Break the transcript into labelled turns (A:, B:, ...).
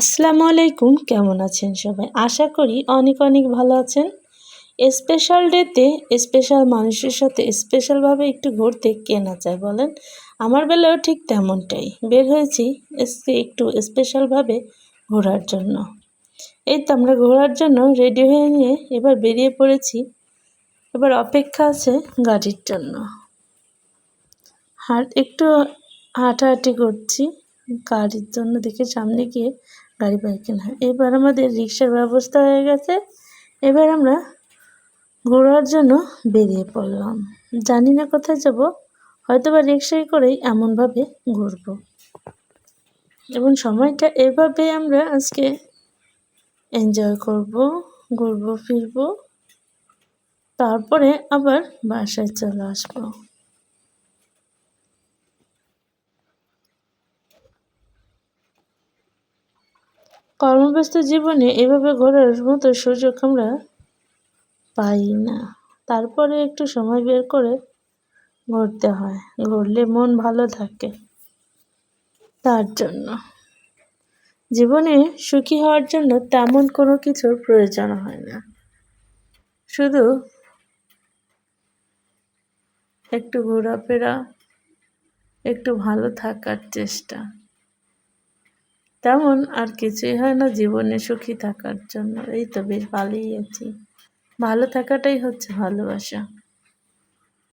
A: আসসালামু আলাইকুম, কেমন আছেন সবাই? আশা করি অনেক অনেক ভালো আছেন। স্পেশাল ডেতে স্পেশাল মানুষের সাথে স্পেশালভাবে একটু ঘুরতে কে না চায় বলেন? আমার বেলাও ঠিক তেমনটাই। বের হয়েছি আজকে একটু স্পেশালভাবে ঘোরার জন্য। এই তো আমরা ঘোরার জন্য রেডি হয়ে নিয়ে এবার বেরিয়ে পড়েছি। এবার অপেক্ষা আছে গাড়ির জন্য। একটু হাঁটাহাঁটি করছি গাড়ির জন্য, দেখে সামনে গিয়ে গাড়ি পার্কিং হয়। এবার আমাদের রিক্সার ব্যবস্থা হয়ে গেছে। এবার আমরা ঘোরার জন্য বেরিয়ে পড়লাম। জানি না কোথায় যাব, হয়তো বা রিক্সায় করেই এমনভাবে ঘুরবো, এবং সময়টা এভাবে আমরা আজকে এনজয় করব, ঘুরবো ফিরবো, তারপরে আবার বাসায় চলে আসবো। কর্মব্যস্ত জীবনে এভাবে ঘোরার মতো সুযোগ আমরা পাই না। তারপরে একটু সময় বের করে ঘুরতে হয়, ঘুরলে মন ভালো থাকে। তার জন্য জীবনে সুখী হওয়ার জন্য তেমন কোনো কিছুর প্রয়োজন হয় না, শুধু একটু ঘোরাফেরা, একটু ভালো থাকার চেষ্টা, তেমন আর কিছুই হয় না জীবনে সুখী থাকার জন্য। এই তো বেশ ভালোই আছি, ভালো থাকাটাই হচ্ছে ভালোবাসা।